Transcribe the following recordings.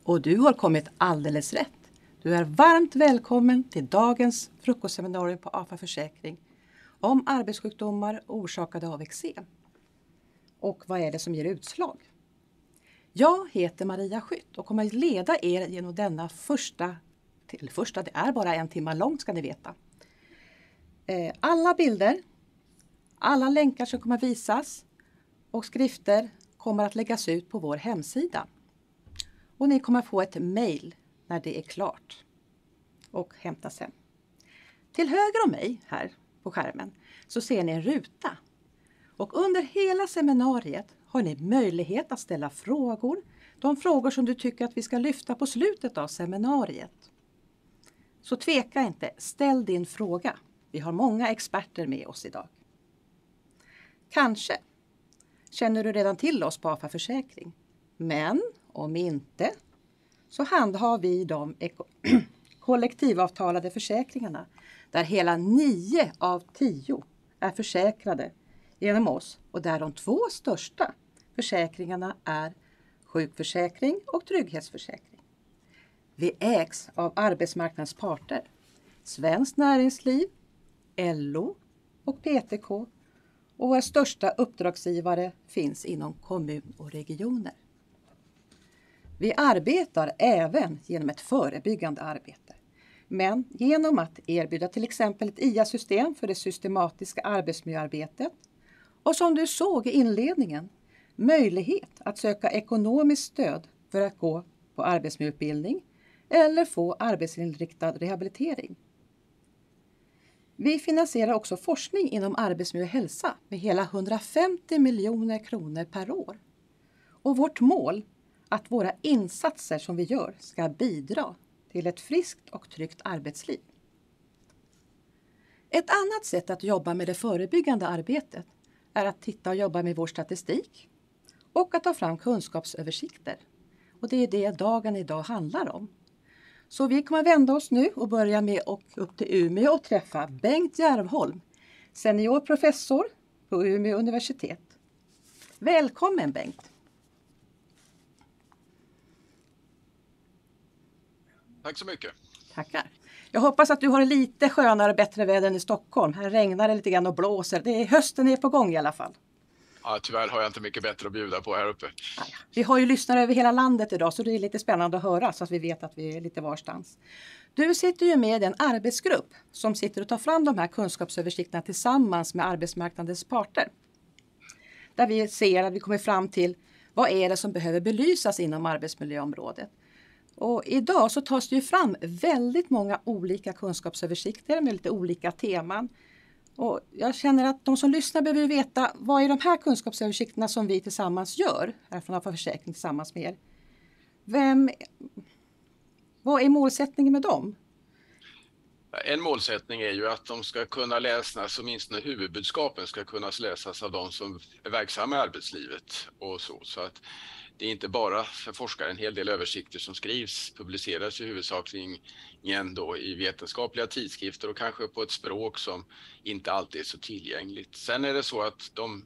Och du har kommit alldeles rätt. Du är varmt välkommen till dagens frukostseminarium på AFA Försäkring om arbetssjukdomar orsakade av eksem. Och vad är det som ger utslag? Jag heter Maria Skytt och kommer att leda er genom denna första, det är bara 1 timme långt ska ni veta. Alla bilder, alla länkar som kommer att visas och skrifter kommer att läggas ut på vår hemsida. Och ni kommer att få ett mejl när det är klart och hämtas hem. Till höger om mig här på skärmen så ser ni en ruta. Och under hela seminariet har ni möjlighet att ställa frågor. De frågor som du tycker att vi ska lyfta på slutet av seminariet. Så tveka inte, ställ din fråga. Vi har många experter med oss idag. Kanske känner du redan till oss på AFA Försäkring. Men om inte så handhar vi de kollektivavtalade försäkringarna där hela 9 av 10 är försäkrade genom oss och där de 2 största försäkringarna är sjukförsäkring och trygghetsförsäkring. Vi ägs av arbetsmarknadens parter, Svenskt Näringsliv, LO och PTK och våra största uppdragsgivare finns inom kommun och regioner. Vi arbetar även genom ett förebyggande arbete. Men genom att erbjuda till exempel ett IA-system för det systematiska arbetsmiljöarbetet och som du såg i inledningen, möjlighet att söka ekonomiskt stöd för att gå på arbetsmiljöutbildning eller få arbetsinriktad rehabilitering. Vi finansierar också forskning inom arbetsmiljö och hälsa med hela 150 miljoner kronor per år. Och vårt mål att våra insatser som vi gör ska bidra till ett friskt och tryggt arbetsliv. Ett annat sätt att jobba med det förebyggande arbetet är att titta och jobba med vår statistik och att ta fram kunskapsöversikter. Och det är det dagen idag handlar om. Så vi kommer vända oss nu och börja med att upp till Umeå och träffa Bengt Järvholm, senior professor på Umeå universitet. Välkommen Bengt! Tack så mycket. Tackar. Jag hoppas att du har lite skönare och bättre väder än i Stockholm. Här regnar det lite grann och blåser. Hösten är på gång i alla fall. Ja, tyvärr har jag inte mycket bättre att bjuda på här uppe. Vi har ju lyssnare över hela landet idag så det är lite spännande att höra så att vi vet att vi är lite varstans. Du sitter ju med i en arbetsgrupp som sitter och tar fram de här kunskapsöversikterna tillsammans med arbetsmarknadens parter. Där vi ser att vi kommer fram till vad är det som behöver belysas inom arbetsmiljöområdet. Och idag så tas det ju fram väldigt många olika kunskapsöversikter med lite olika teman. Och jag känner att de som lyssnar behöver veta vad är de här kunskapsöversikterna som vi tillsammans gör här från AFA Försäkring tillsammans med er. Vad är målsättningen med dem? En målsättning är ju att de ska kunna läsas, åtminstone huvudbudskapen ska kunna läsas av de som är verksamma i arbetslivet och så att det är inte bara för forskare, en hel del översikter som publiceras i huvudsakligen då i vetenskapliga tidskrifter och kanske på ett språk som inte alltid är så tillgängligt. Sen är det så att de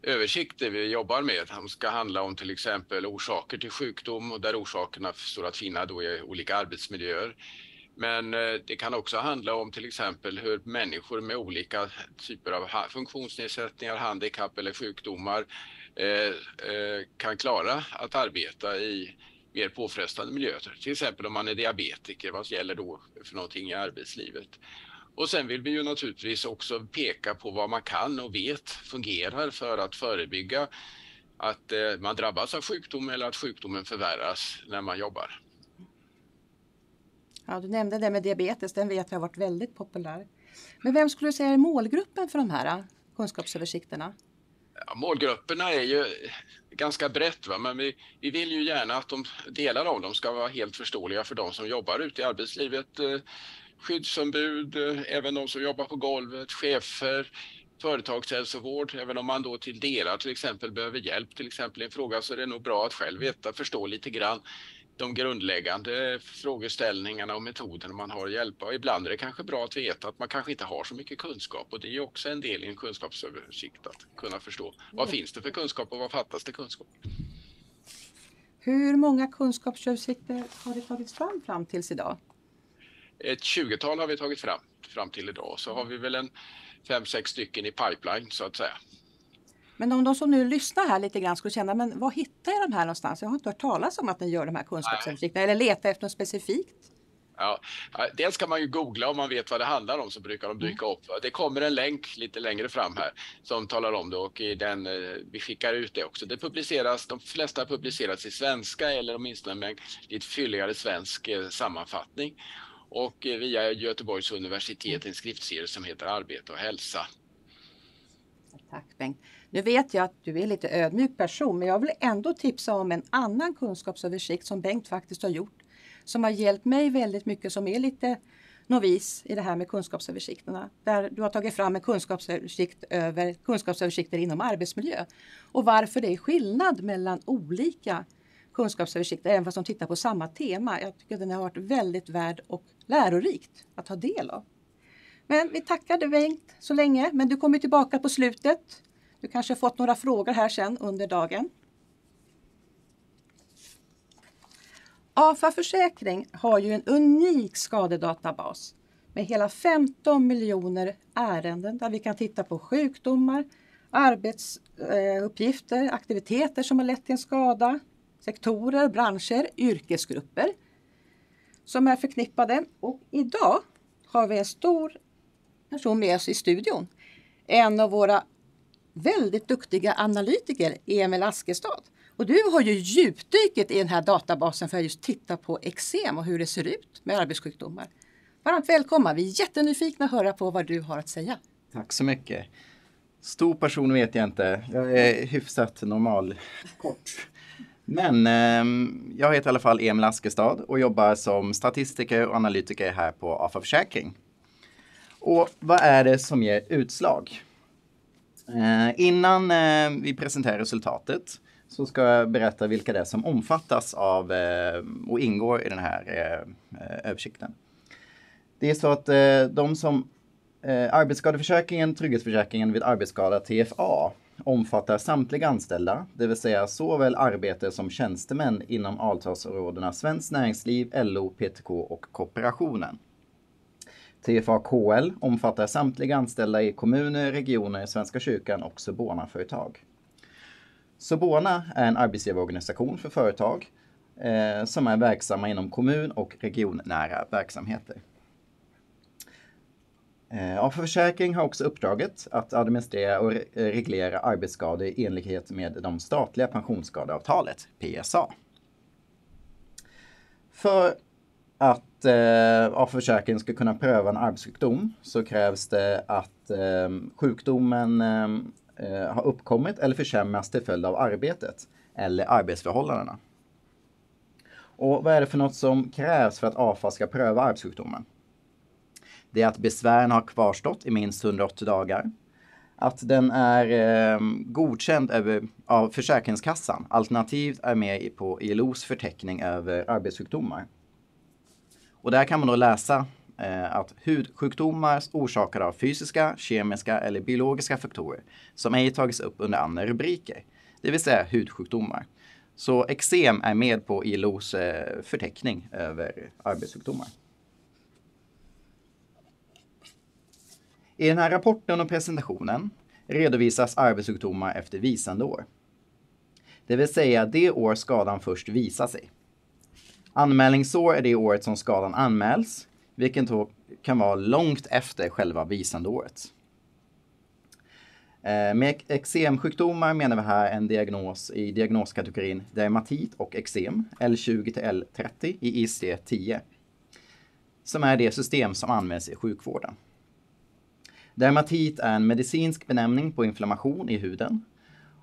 översikter vi jobbar med, de ska handla om till exempel orsaker till sjukdom och där orsakerna står att finna då i olika arbetsmiljöer. Men det kan också handla om till exempel hur människor med olika typer av funktionsnedsättningar, handikapp eller sjukdomar kan klara att arbeta i mer påfrestande miljöer. Till exempel om man är diabetiker, vad gäller då för någonting i arbetslivet. Och sen vill vi ju naturligtvis också peka på vad man kan och vet fungerar för att förebygga att man drabbas av sjukdom eller att sjukdomen förvärras när man jobbar. Ja, du nämnde det med diabetes, den vet jag har varit väldigt populär. Men vem skulle du säga är målgruppen för de här kunskapsöversikterna? Ja, målgrupperna är ju ganska brett, va? Men vi vill ju gärna att delar av dem ska vara helt förståeliga för de som jobbar ute i arbetslivet. Skyddsombud, även de som jobbar på golvet, chefer, företagshälsovård. Även om man då till delar till exempel behöver hjälp, till exempel i en fråga, så är det nog bra att själv förstå lite grann de grundläggande frågeställningarna och metoderna man har att hjälpa. Och ibland är det kanske bra att veta att man kanske inte har så mycket kunskap, och det är ju också en del i en kunskapsöversikt att kunna förstå vad finns det för kunskap och vad fattas det kunskap. Hur många kunskapsöversikter har det tagits fram tills idag? Ett 20-tal har vi tagit fram till idag. Så har vi väl en 5-6 stycken i pipeline så att säga. Men om de som nu lyssnar här lite grann skulle känna, men vad hittar jag de här någonstans? Jag har inte hört talas om att ni gör de här kunskapsöversikterna eller letar efter något specifikt. Ja, dels kan man ju googla om man vet vad det handlar om, så brukar de dyka upp. Det kommer en länk lite längre fram här som talar om det, och i den vi skickar ut det också. Det publiceras, de flesta publiceras i svenska eller åtminstone med en lite fylligare svensk sammanfattning. Och via Göteborgs universitet en skriftserie som heter Arbete och hälsa. Tack Bengt. Nu vet jag att du är en lite ödmjuk person, men jag vill ändå tipsa om en annan kunskapsöversikt som Bengt faktiskt har gjort. Som har hjälpt mig väldigt mycket, som är lite novis i det här med kunskapsöversikterna. Där du har tagit fram en kunskapsöversikt över kunskapsöversikter inom arbetsmiljö. Och varför det är skillnad mellan olika kunskapsöversikter, även fast de tittar på samma tema. Jag tycker att den har varit väldigt värd och lärorikt att ta del av. Men vi tackar dig Bengt så länge, men du kommer tillbaka på slutet. Du kanske har fått några frågor här sen under dagen. Försäkring har ju en unik skadedatabas med hela 15 miljoner ärenden där vi kan titta på sjukdomar, arbetsuppgifter, aktiviteter som har lett till en skada, sektorer, branscher, yrkesgrupper som är förknippade. Och idag har vi en stor person med oss i studion. En av våra väldigt duktiga analytiker, Emil Askestad. Och du har ju djupdyket i den här databasen för att just titta på eksem och hur det ser ut med arbetssjukdomar. Varmt välkomna, vi är jättenyfikna att höra på vad du har att säga. Tack så mycket. Stor person vet jag inte, jag är hyfsat normal kort. Men jag heter i alla fall Emil Askestad och jobbar som statistiker och analytiker här på Försäkring. Och vad är det som ger utslag? Innan vi presenterar resultatet så ska jag berätta vilka det är som omfattas av och ingår i den här översikten. Det är så att de som arbetsskadeförsäkringen, trygghetsförsäkringen vid arbetsskada TFA omfattar samtliga anställda, det vill säga såväl arbete som tjänstemän inom avtalsområdena Svenskt näringsliv, LO, PTK och kooperationen. TFA-KL omfattar samtliga anställda i kommuner, regioner, Svenska kyrkan och Sobona-företag. Sobona är en arbetsgivarorganisation för företag som är verksamma inom kommun- och regionnära verksamheter. Försäkring har också uppdraget att administrera och reglera arbetsskador i enlighet med de statliga pensionsskadeavtalet, PSA. För att Försäkring ska kunna pröva en arbetssjukdom så krävs det att sjukdomen har uppkommit eller försämrats till följd av arbetet eller arbetsförhållandena. Och vad är det för något som krävs för att AFA ska pröva arbetssjukdomen? Det är att besvären har kvarstått i minst 180 dagar. Att den är godkänd av Försäkringskassan. Alternativt är med på ILOs förteckning över arbetssjukdomar. Och där kan man då läsa att hudsjukdomar orsakade av fysiska, kemiska eller biologiska faktorer som ej tagits upp under andra rubriker. Det vill säga hudsjukdomar. Så eksem är med på ILOs förteckning över arbetssjukdomar. I den här rapporten och presentationen redovisas arbetssjukdomar efter visandeår. Det vill säga det år skadan först visar sig. Anmälningsår är det året som skadan anmäls, vilket då kan vara långt efter själva visandeåret. Med eksemsjukdomar menar vi här en diagnos i diagnoskategorin dermatit och eksem, L20 till L30 i IC10, som är det system som används i sjukvården. Dermatit är en medicinsk benämning på inflammation i huden,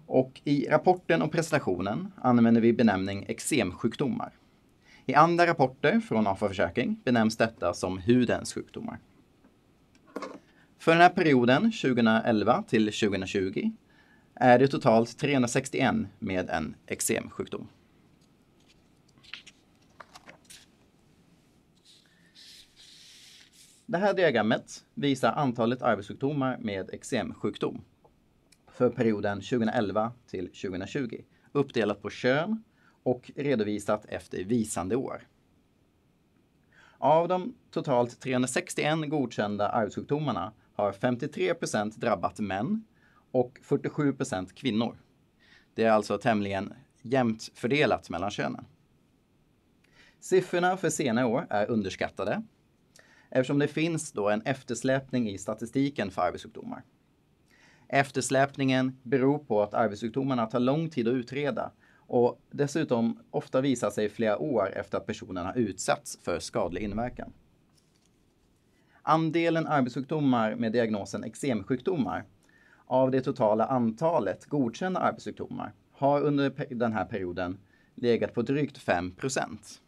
och i rapporten och presentationen använder vi benämning eksemsjukdomar. I andra rapporter från Försäkring benämns detta som hudens sjukdomar. För den här perioden 2011 till 2020 är det totalt 361 med en eksemsjukdom. Det här diagrammet visar antalet arbetssjukdomar med eksemsjukdom för perioden 2011 till 2020, uppdelat på kön och redovisat efter visande år. Av de totalt 361 godkända arbetssjukdomarna har 53% drabbat män och 47% kvinnor. Det är alltså tämligen jämnt fördelat mellan könen. Siffrorna för senare år är underskattade eftersom det finns då en eftersläpning i statistiken för arbetssjukdomar. Eftersläpningen beror på att arbetssjukdomarna tar lång tid att utreda och dessutom ofta visar sig flera år efter att personen har utsatts för skadlig inverkan. Andelen arbetssjukdomar med diagnosen eksemsjukdomar av det totala antalet godkända arbetssjukdomar har under den här perioden legat på drygt 5%.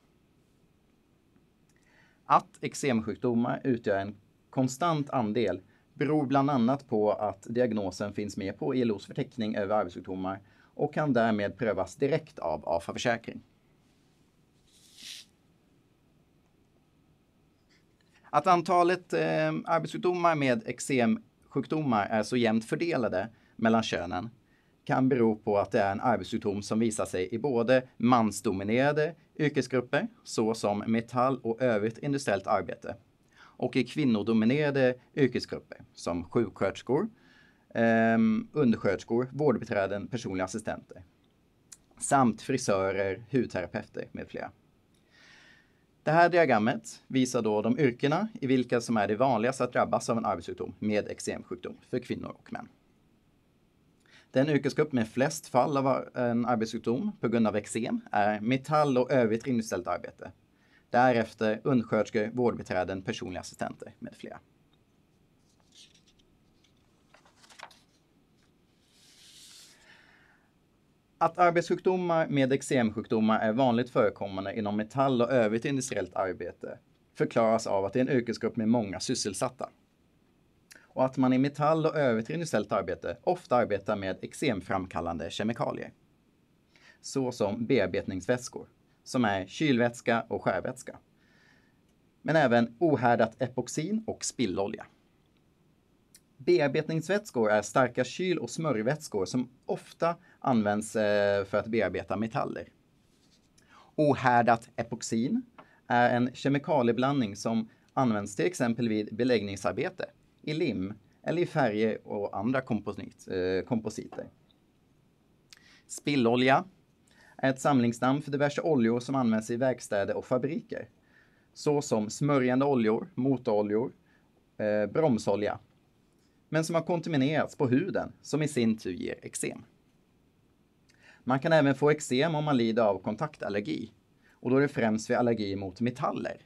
Att eksemsjukdomar utgör en konstant andel beror bland annat på att diagnosen finns med på ILOs förteckning över arbetssjukdomar och kan därmed prövas direkt av Försäkring. Att antalet arbetssjukdomar med eksemsjukdomar är så jämnt fördelade mellan könen kan bero på att det är en arbetssjukdom som visar sig i både mansdominerade yrkesgrupper såsom metall och övrigt industriellt arbete och i kvinnodominerade yrkesgrupper som sjuksköterskor, undersköterskor, vårdbiträden, personliga assistenter samt frisörer, hudterapeuter med flera. Det här diagrammet visar då de yrkena i vilka som är det vanligaste att drabbas av en arbetssjukdom med eksemsjukdom för kvinnor och män. Den yrkesgrupp med flest fall av en arbetssjukdom på grund av eksem är metall och övrigt industriellt arbete. Därefter undersköterskor, vårdbiträden, personliga assistenter med flera. Att arbetssjukdomar med eksemsjukdomar är vanligt förekommande inom metall och övrigt industriellt arbete förklaras av att det är en yrkesgrupp med många sysselsatta. Och att man i metall och övrigt industriellt arbete ofta arbetar med eksemframkallande kemikalier. Såsom bearbetningsvätskor, som är kylvätska och skärvätska. Men även ohärdat epoxin och spillolja. Bearbetningsvätskor är starka kyl- och smörjvätskor som ofta används för att bearbeta metaller. Ohärdat epoxin är en kemikalieblandning som används till exempel vid beläggningsarbete, i lim eller i färger och andra kompositer. Spillolja är ett samlingsnamn för diverse oljor som används i verkstäder och fabriker. Såsom smörjande oljor, motoroljor, bromsolja. Men som har kontaminerats på huden som i sin tur ger eksem. Man kan även få eksem om man lider av kontaktallergi. Och då är det främst vid allergi mot metaller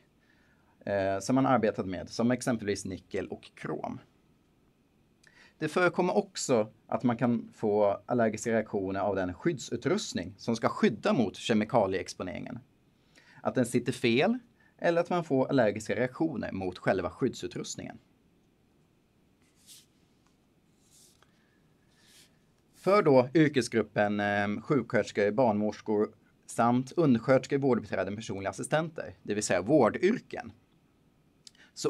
som man arbetat med, som exempelvis nickel och krom. Det förekommer också att man kan få allergiska reaktioner av den skyddsutrustning som ska skydda mot kemikalieexponeringen. Att den sitter fel eller att man får allergiska reaktioner mot själva skyddsutrustningen. För då yrkesgruppen sjuksköterskor, barnmorskor samt undersköterskor, vårdbiträden, personliga assistenter, det vill säga vårdyrken, så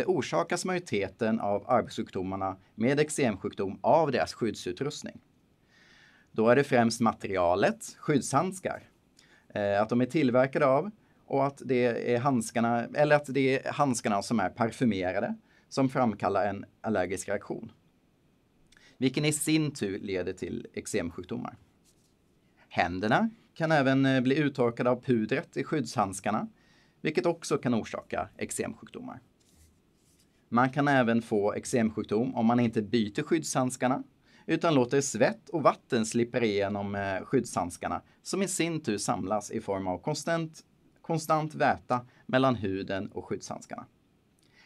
orsakas majoriteten av arbetssjukdomarna med eksemsjukdom av deras skyddsutrustning. Då är det främst materialet, skyddshandskar, att de är tillverkade av och att det är handskarna som är parfymerade som framkallar en allergisk reaktion. Vilken i sin tur leder till eksemsjukdomar. Händerna kan även bli uttorkade av pudret i skyddshandskarna, vilket också kan orsaka eksemsjukdomar. Man kan även få eksemsjukdom om man inte byter skyddshandskarna, utan låter svett och vatten slippa igenom skyddshandskarna, som i sin tur samlas i form av konstant väta mellan huden och skyddshandskarna.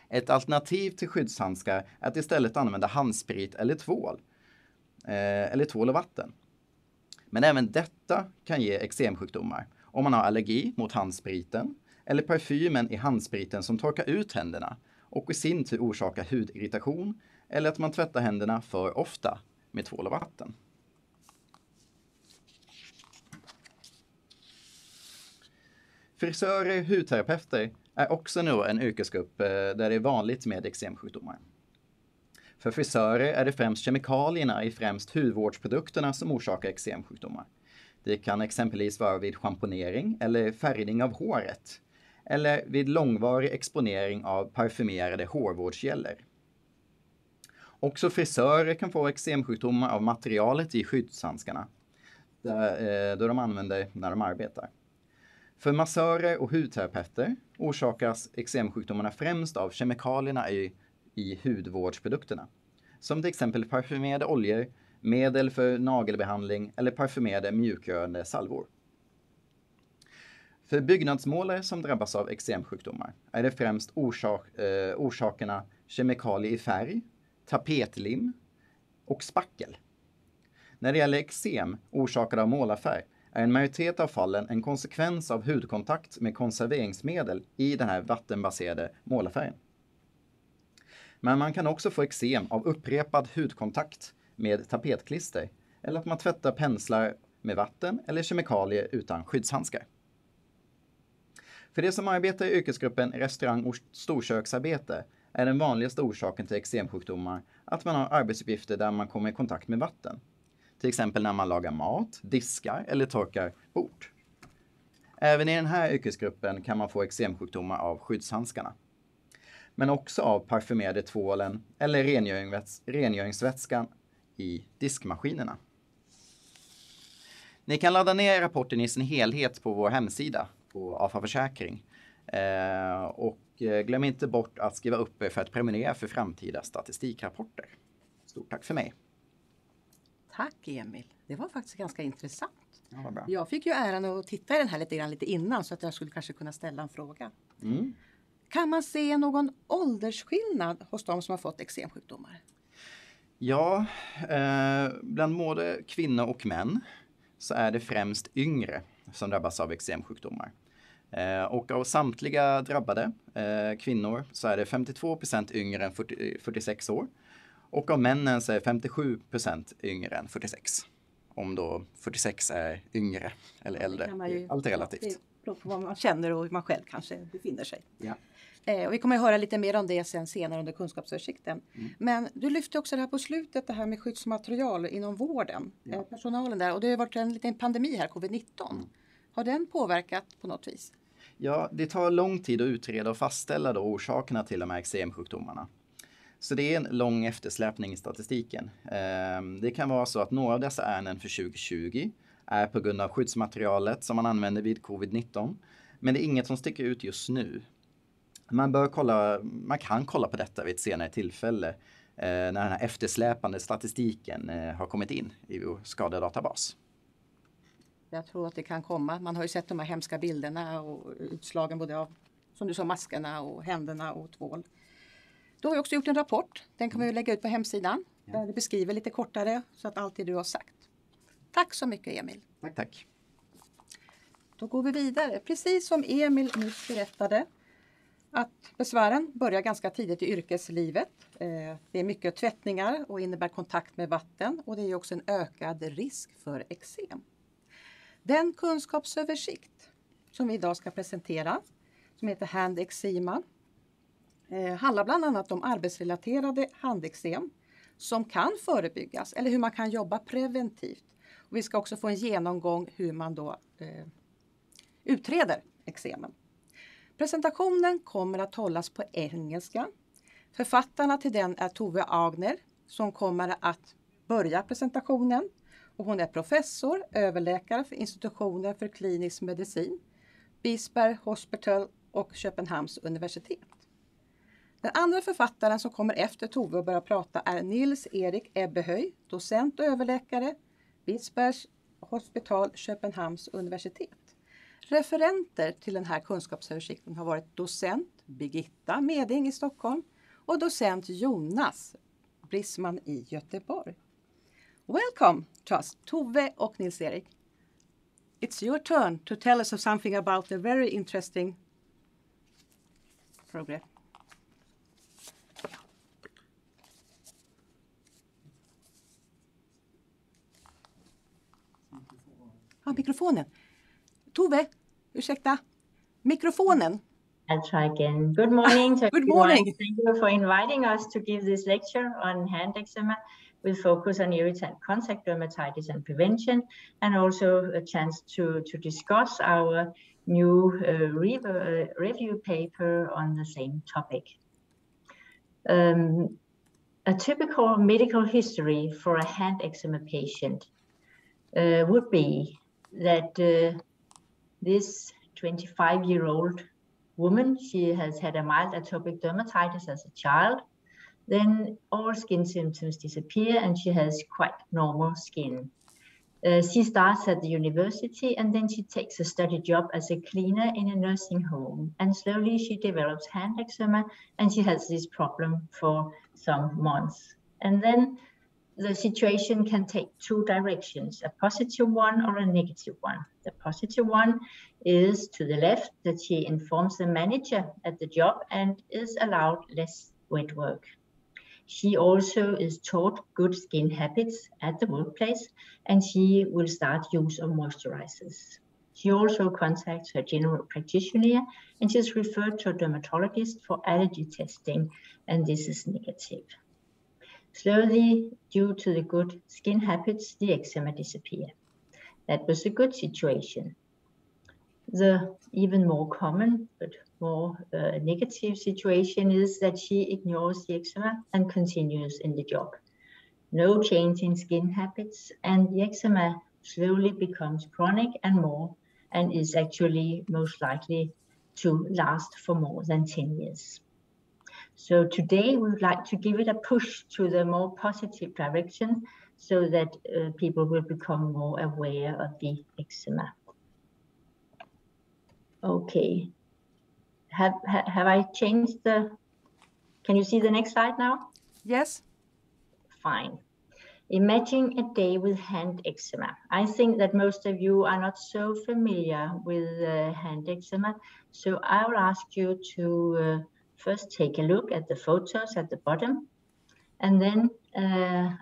Ett alternativ till skyddshandskar är att istället använda handsprit eller tvål och vatten. Men även detta kan ge eksemsjukdomar om man har allergi mot handspriten eller parfymen i handspriten som torkar ut händerna och i sin tur orsakar hudirritation eller att man tvättar händerna för ofta med tvål och vatten. Frisörer, hudterapeuter är också nu en yrkesgrupp där det är vanligt med eksemsjukdomar. För frisörer är det främst kemikalierna i främst hudvårdsprodukterna som orsakar eksemsjukdomar. Det kan exempelvis vara vid schamponering eller färgning av håret. Eller vid långvarig exponering av parfymerade hårvårdsgeller. Också frisörer kan få eksemsjukdomar av materialet i skyddshandskarna. Då de använder när de arbetar. För massörer och hudterapeuter orsakas eksemsjukdomarna främst av kemikalierna i hudvårdsprodukterna. Som till exempel parfymerade oljor, medel för nagelbehandling eller parfymerade mjukgörande salvor. För byggnadsmålare som drabbas av eksemsjukdomar är det främst orsakerna kemikalier i färg, tapetlim och spackel. När det gäller eksem orsakad av målarfärg är en majoritet av fallen en konsekvens av hudkontakt med konserveringsmedel i den här vattenbaserade målarfärgen. Men man kan också få eksem av upprepad hudkontakt med tapetklister eller att man tvättar penslar med vatten eller kemikalier utan skyddshandskar. För de som arbetar i yrkesgruppen restaurang- och storköksarbete är den vanligaste orsaken till eksemsjukdomar att man har arbetsuppgifter där man kommer i kontakt med vatten. Till exempel när man lagar mat, diskar eller torkar bord. Även i den här yrkesgruppen kan man få eksemsjukdomar av skyddshandskarna. Men också av parfymerade tvålen eller rengöringsvätskan i diskmaskinerna. Ni kan ladda ner rapporten i sin helhet på vår hemsida på Försäkring. Och glöm inte bort att skriva upp er för att prenumerera för framtida statistikrapporter. Stort tack för mig. Tack Emil. Det var faktiskt ganska intressant. Ja, vad bra. Jag fick ju äran att titta i den här lite innan så att jag skulle kanske kunna ställa en fråga. Mm. Kan man se någon åldersskillnad hos de som har fått eksemsjukdomar? Ja, bland både kvinnor och män så är det främst yngre som drabbas av eksemsjukdomar. Och av samtliga drabbade kvinnor så är det 52% yngre än 46 år. Och av männen så är 57% yngre än 46. Om då 46 är yngre eller äldre. Allt är relativt. Det beror på vad man känner och hur man själv kanske befinner sig. Ja. Och vi kommer att höra lite mer om det senare under kunskapsöversikten. Men du lyfte också det här på slutet, det här med skyddsmaterial inom vården. Ja. Personalen där. Och det har varit en liten pandemi här, covid-19. Har den påverkat på något vis? Ja, det tar lång tid att utreda och fastställa då orsakerna till de här eksemsjukdomarna. Så det är en lång eftersläpning i statistiken. Det kan vara så att några av dessa ärenden för 2020 är på grund av skyddsmaterialet som man använder vid covid-19. Men det är inget som sticker ut just nu. Man kan kolla på detta vid ett senare tillfälle när den här eftersläpande statistiken har kommit in i vår skadedatabas. Jag tror att det kan komma. Man har ju sett de här hemska bilderna och utslagen både av, som du sa, maskerna och händerna och tvål. Då har vi också gjort en rapport. Den kan vi lägga ut på hemsidan. Ja. Där det beskriver lite kortare så att allt det du har sagt. Tack så mycket Emil. Tack. Då går vi vidare. Precis som Emil nyss berättade att besvären börjar ganska tidigt i yrkeslivet. Det är mycket tvättningar och innebär kontakt med vatten. Och det är också en ökad risk för eksem. Den kunskapsöversikt som vi idag ska presentera, som heter handeksem, handlar bland annat om arbetsrelaterade handeksem som kan förebyggas eller hur man kan jobba preventivt. Och vi ska också få en genomgång hur man då utreder eksemen. Presentationen kommer att hållas på engelska. Författarna till den är Tove Agner som kommer att börja presentationen. Och hon är professor, överläkare för institutionen för klinisk medicin, Bisberg Hospital och Köpenhamns universitet. Den andra författaren som kommer efter Tove och börjar prata är Nils-Erik Ebbehöj, docent och överläkare, Bisbergs Hospital, Köpenhamns universitet. Referenter till den här kunskapsöversikten har varit docent Birgitta Meding i Stockholm och docent Jonas Brisman i Göteborg. Welcome to us, Tove och Nils-Erik. It's your turn to tell us something about the very interesting program. Ja, mikrofonen. Tove, ursäkta. Mikrofonen. I'll try again. Good morning to Good everyone. morning. Thank you for inviting us to give this lecture on handeksem. with focus on irritant contact dermatitis and prevention, and also a chance to discuss our new review paper on the same topic. A typical medical history for a hand eczema patient would be that this 25-year-old woman, she has had a mild atopic dermatitis as a child. Then all skin symptoms disappear and she has quite normal skin. She starts at the university and then she takes a study job as a cleaner in a nursing home. And slowly she develops hand eczema and she has this problem for some months. And then the situation can take two directions, a positive one or a negative one. The positive one is to the left, that she informs the manager at the job and is allowed less wet work. She also is taught good skin habits at the workplace, and she will start use of moisturizers. She also contacts her general practitioner and she's referred to a dermatologist for allergy testing, and this is negative. Slowly, due to the good skin habits, the eczema disappear. That was a good situation. The even more common but more negative situation is that she ignores the eczema and continues in the job. No change in skin habits, and the eczema slowly becomes chronic and is actually most likely to last for more than 10 years. So today we would like to give it a push to the more positive direction so that people will become more aware of the eczema. Okay, have I changed the, can you see the next slide now? Yes. Fine. Imagine a day with hand eczema. I think that most of you are not so familiar with hand eczema, so I will ask you to first take a look at the photos at the bottom, and then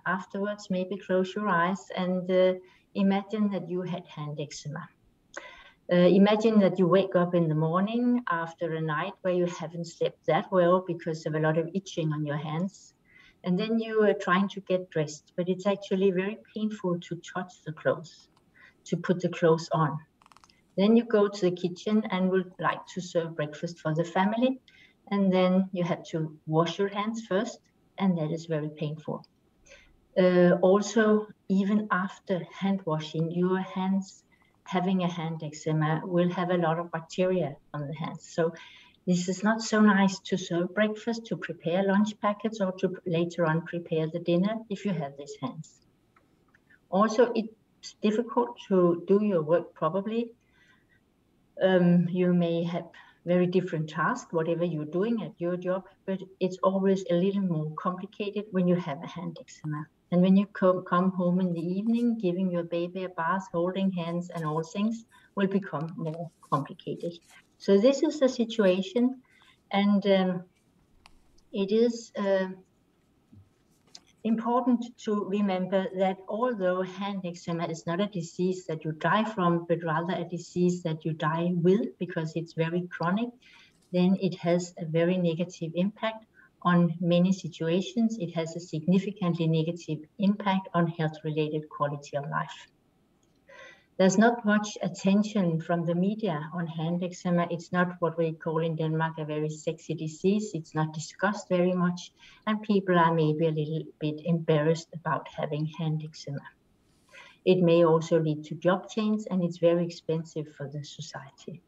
afterwards maybe close your eyes and imagine that you had hand eczema. Imagine that you wake up in the morning after a night where you haven't slept that well because of a lot of itching on your hands. And then you are trying to get dressed, but it's actually very painful to touch the clothes, to put the clothes on. Then you go to the kitchen and would like to serve breakfast for the family. And then you have to wash your hands first, and that is very painful. Also, even after hand washing, your hands, having a hand eczema, will have a lot of bacteria on the hands. So this is not so nice to serve breakfast, to prepare lunch packets, or to later on prepare the dinner if you have these hands. Also, it's difficult to do your work properly. You may have very different tasks, whatever you're doing at your job, but it's always a little more complicated when you have a hand eczema. And when you come home in the evening, giving your baby a bath, holding hands and all things will become more complicated. So this is the situation, and it is important to remember that although hand eczema is not a disease that you die from, but rather a disease that you die with because it's very chronic, then it has a very negative impact on many situations. It has a significantly negative impact on health-related quality of life. There's not much attention from the media on hand eczema. It's not what we call in Denmark a very sexy disease. It's not discussed very much, and people are maybe a little bit embarrassed about having hand eczema. It may also lead to job change, and it's very expensive for the society.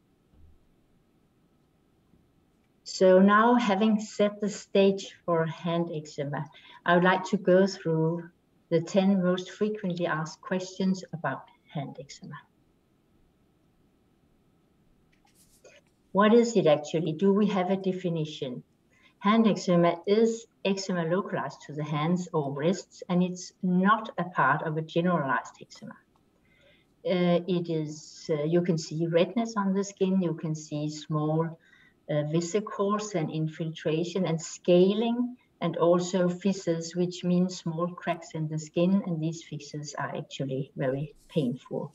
So now, having set the stage for hand eczema, I would like to go through the 10 most frequently asked questions about hand eczema. What is it actually? Do we have a definition? Hand eczema is eczema localized to the hands or wrists, and it's not a part of a generalized eczema. It is, you can see redness on the skin, you can see small vesicles and infiltration and scaling, and also fissures, which means small cracks in the skin, and these fissures are actually very painful.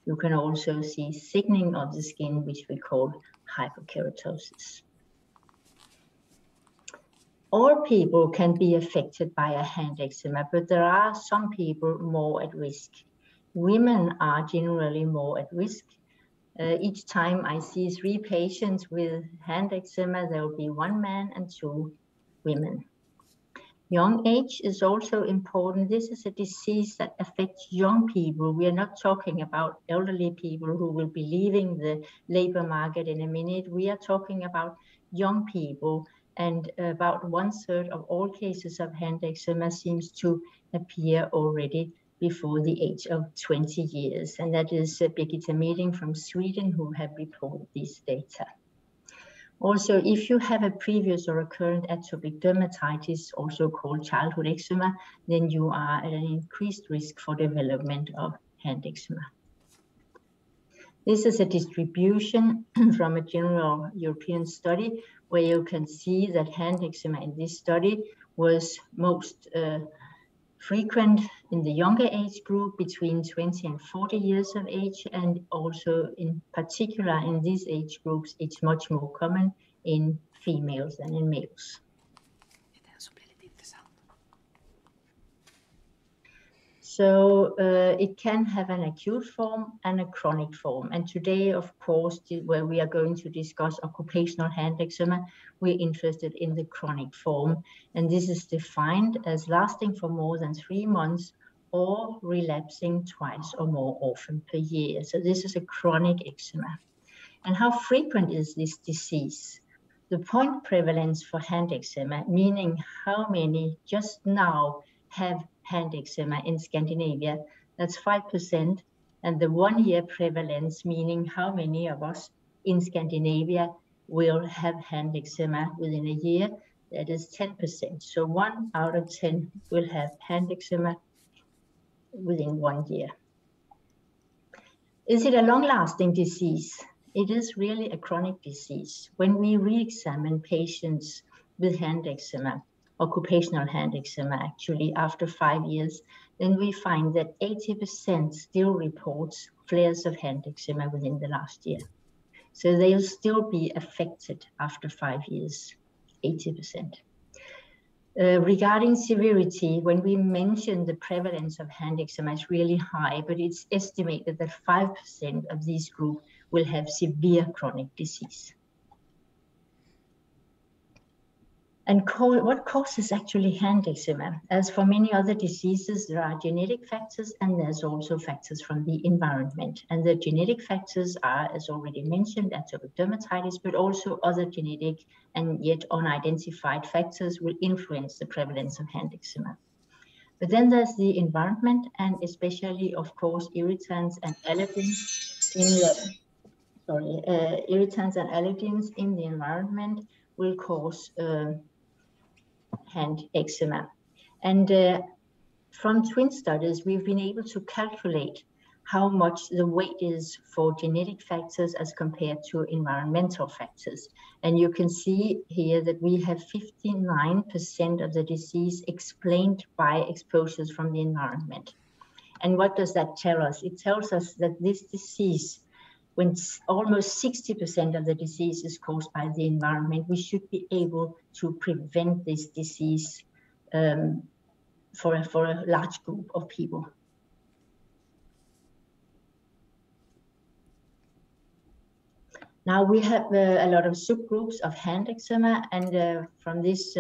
You can also see thickening of the skin, which we call hyperkeratosis. All people can be affected by a hand eczema, but there are some people more at risk. Women are generally more at risk. Each time I see 3 patients with hand eczema, there will be 1 man and 2 women. Young age is also important. This is a disease that affects young people. We are not talking about elderly people who will be leaving the labor market in a minute. We are talking about young people, and about 1/3 of all cases of hand eczema seems to appear already before the age of 20 years. And that is Birgitta Meding from Sweden who have reported these data. Also, if you have a previous or a current atopic dermatitis, also called childhood eczema, then you are at an increased risk for development of hand eczema. This is a distribution from a general European study where you can see that hand eczema in this study was most frequent in the younger age group between 20 and 40 years of age, and also in particular in these age groups, it's much more common in females than in males. So it can have an acute form and a chronic form. And today, of course, where we are going to discuss occupational hand eczema, we're interested in the chronic form. And this is defined as lasting for more than 3 months or relapsing twice or more often per year. So this is a chronic eczema. And how frequent is this disease? The point prevalence for hand eczema, meaning how many just now have hand eczema in Scandinavia, that's 5%, and the 1-year prevalence, meaning how many of us in Scandinavia will have hand eczema within a year, that is 10%. So 1 out of 10 will have hand eczema within 1 year. Is it a long-lasting disease? It is really a chronic disease. When we re-examine patients with hand eczema, occupational hand eczema actually after 5 years, then we find that 80% still reports flares of hand eczema within the last year. So they'll still be affected after 5 years, 80%. Regarding severity, when we mention the prevalence of hand eczema is really high, but it's estimated that 5% of this group will have severe chronic disease. And what causes actually hand eczema? As for many other diseases, there are genetic factors and there's also factors from the environment. And the genetic factors are, as already mentioned, atopic dermatitis, but also other genetic and yet unidentified factors will influence the prevalence of hand eczema. But then there's the environment, and especially, of course, irritants and allergens in the irritants and allergens in the environment will cause hand eczema. And from twin studies, we've been able to calculate how much the weight is for genetic factors as compared to environmental factors. And you can see here that we have 59% of the disease explained by exposures from the environment. And what does that tell us? It tells us that this disease, when almost 60% of the disease is caused by the environment, we should be able to prevent this disease for a large group of people. Now we have a lot of subgroups of hand eczema, and from this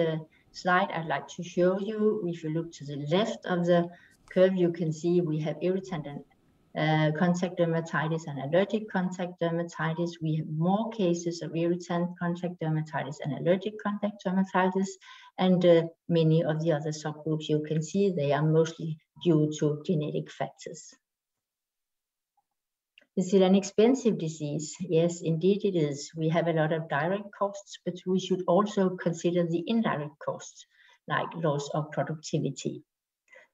slide I'd like to show you, if you look to the left of the curve, you can see we have irritant and contact dermatitis and allergic contact dermatitis. We have more cases of irritant contact dermatitis and allergic contact dermatitis, and many of the other subgroups you can see they are mostly due to genetic factors. Is it an expensive disease? Yes, indeed it is. We have a lot of direct costs, but we should also consider the indirect costs, like loss of productivity.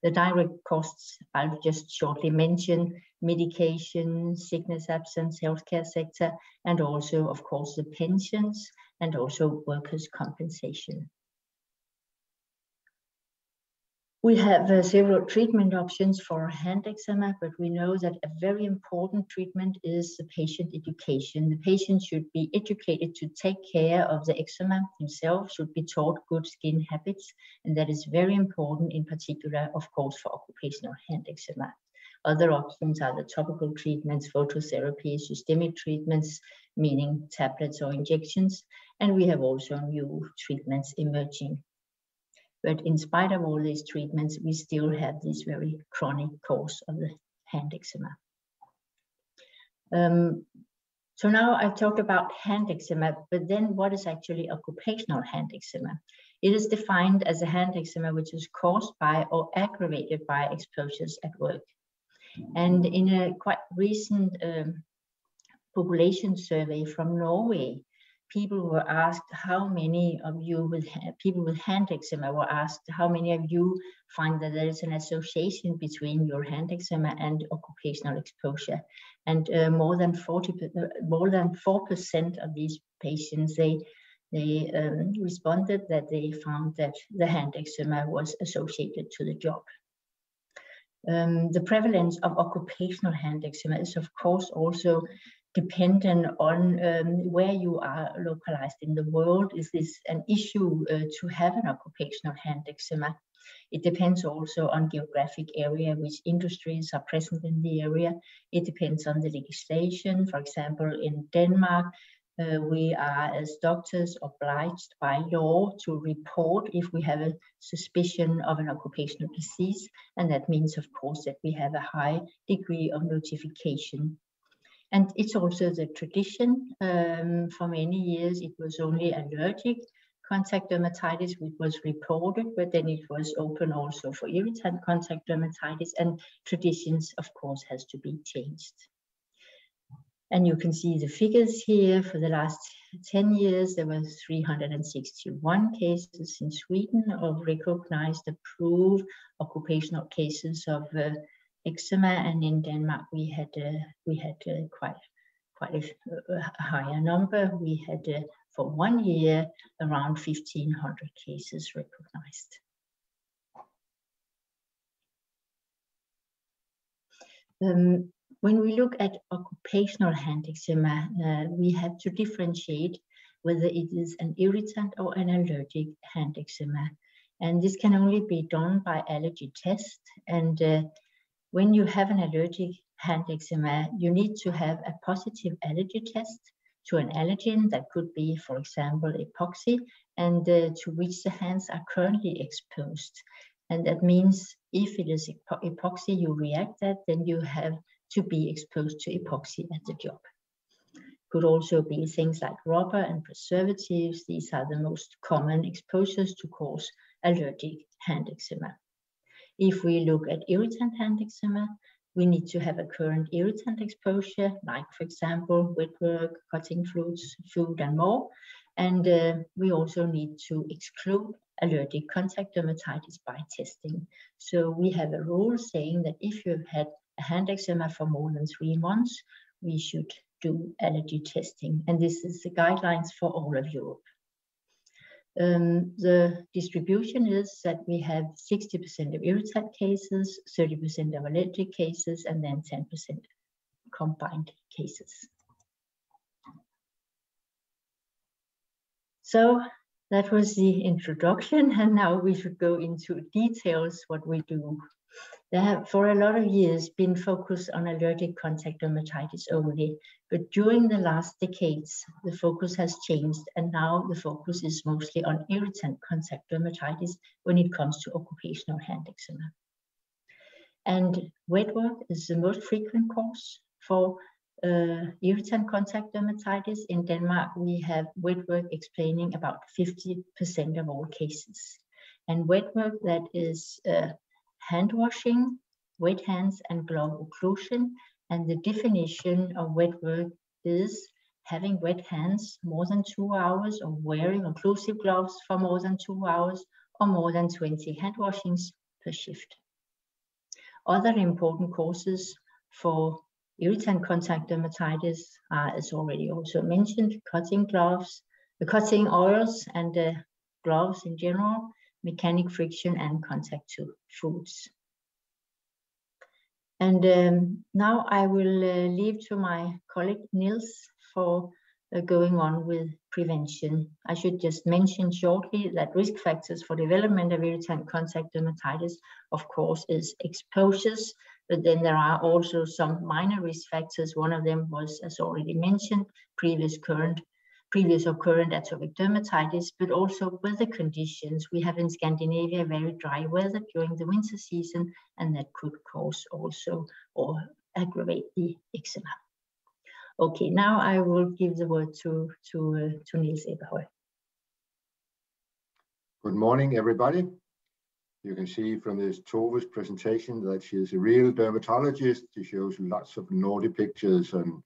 The direct costs I'll just shortly mention: medication, sickness absence, healthcare sector, and also, of course, the pensions and also workers' compensation. We have several treatment options for hand eczema, but we know that a very important treatment is the patient education. The patient should be educated to take care of the eczema himself, should be taught good skin habits, and that is very important in particular, of course, for occupational hand eczema. Other options are the topical treatments, phototherapy, systemic treatments, meaning tablets or injections, and we have also new treatments emerging. But in spite of all these treatments, we still have this very chronic course of the hand eczema. So now I've talked about hand eczema, but then what is actually occupational hand eczema? It is defined as a hand eczema which is caused by or aggravated by exposures at work. And in a quite recent population survey from Norway, people were asked how many of you people with hand eczema were asked how many of you find that there is an association between your hand eczema and occupational exposure. And more than 4% of these patients, they responded that they found that the hand eczema was associated to the job. The prevalence of occupational hand eczema is of course also dependent on where you are localized in the world. Is this an issue to have an occupational hand eczema? It depends also on geographic area, which industries are present in the area. It depends on the legislation. For example, in Denmark, we are as doctors obliged by law to report if we have a suspicion of an occupational disease. And that means, of course, that we have a high degree of notification. And it's also the tradition. For many years, it was only allergic contact dermatitis which was reported, but then it was open also for irritant contact dermatitis, and traditions, of course, has to be changed. And you can see the figures here. For the last 10 years, there were 361 cases in Sweden of recognized, approved occupational cases of eczema, and in Denmark we had quite a higher number. We had for 1 year around 1,500 cases recognized. When we look at occupational hand eczema, we have to differentiate whether it is an irritant or an allergic hand eczema, and this can only be done by allergy test. And when you have an allergic hand eczema, you need to have a positive allergy test to an allergen that could be, for example, epoxy, and to which the hands are currently exposed. And that means if it is epoxy you react at, then you have to be exposed to epoxy at the job. Could also be things like rubber and preservatives. These are the most common exposures to cause allergic hand eczema. If we look at irritant hand eczema, we need to have a current irritant exposure, like for example, wet work, cutting fluids, food and more. And we also need to exclude allergic contact dermatitis by testing. So we have a rule saying that if you've had a hand eczema for more than 3 months, we should do allergy testing. And this is the guidelines for all of Europe. The distribution is that we have 60% of irritant cases, 30% of allergic cases, and then 10% combined cases. So that was the introduction, and now we should go into details what we do. There have for a lot of years been focus on allergic contact dermatitis only, but during the last decades, the focus has changed, and now the focus is mostly on irritant contact dermatitis when it comes to occupational hand eczema. And wet work is the most frequent cause for irritant contact dermatitis. In Denmark, we have wet work explaining about 50% of all cases. And wet work, that is hand washing, wet hands and glove occlusion. And the definition of wet work is having wet hands more than 2 hours, or wearing occlusive gloves for more than 2 hours, or more than 20 hand washings per shift. Other important causes for irritant contact dermatitis are, as already also mentioned, cutting gloves, the cutting oils and gloves in general, mechanic friction and contact to foods. And now I will leave to my colleague Niels for going on with prevention. I should just mention shortly that risk factors for development of irritant contact dermatitis, of course, is exposures, but then there are also some minor risk factors. One of them was, as already mentioned, previous or current atopic dermatitis, but also weather conditions. We have in Scandinavia very dry weather during the winter season, and that could cause also or aggravate the eczema. Okay, now I will give the word to Niels Eberhøj. Good morning, everybody. You can see from this Tove's presentation that she is a real dermatologist. She shows lots of naughty pictures on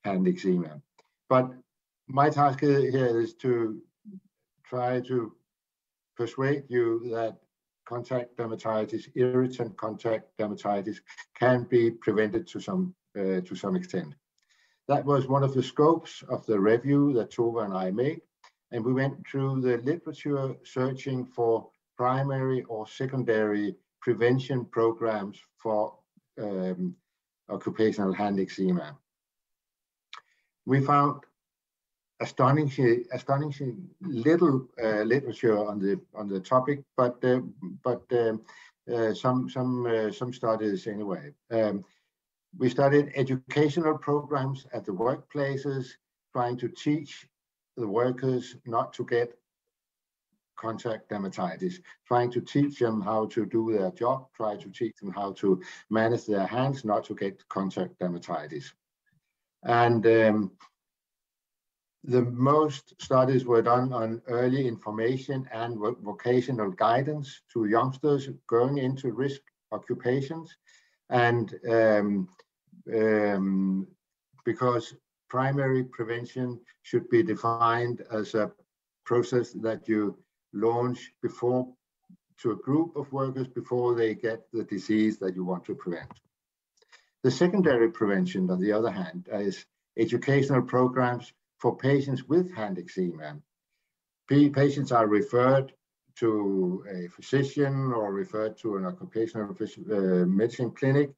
hand eczema. But my task here is to try to persuade you that contact dermatitis, irritant contact dermatitis, can be prevented to some extent. That was one of the scopes of the review that Tove and I made, and we went through the literature searching for primary or secondary prevention programs for occupational hand eczema. We found astonishingly little literature on the topic, but some studies anyway. We studied educational programs at the workplaces, trying to teach the workers not to get contact dermatitis, trying to teach them how to do their job, try to teach them how to manage their hands, not to get contact dermatitis. And the most studies were done on early information and vocational guidance to youngsters going into risk occupations. And because primary prevention should be defined as a process that you launch before to a group of workers before they get the disease that you want to prevent. The secondary prevention, on the other hand, is educational programs for patients with hand eczema. Patients are referred to a physician or referred to an occupational medicine clinic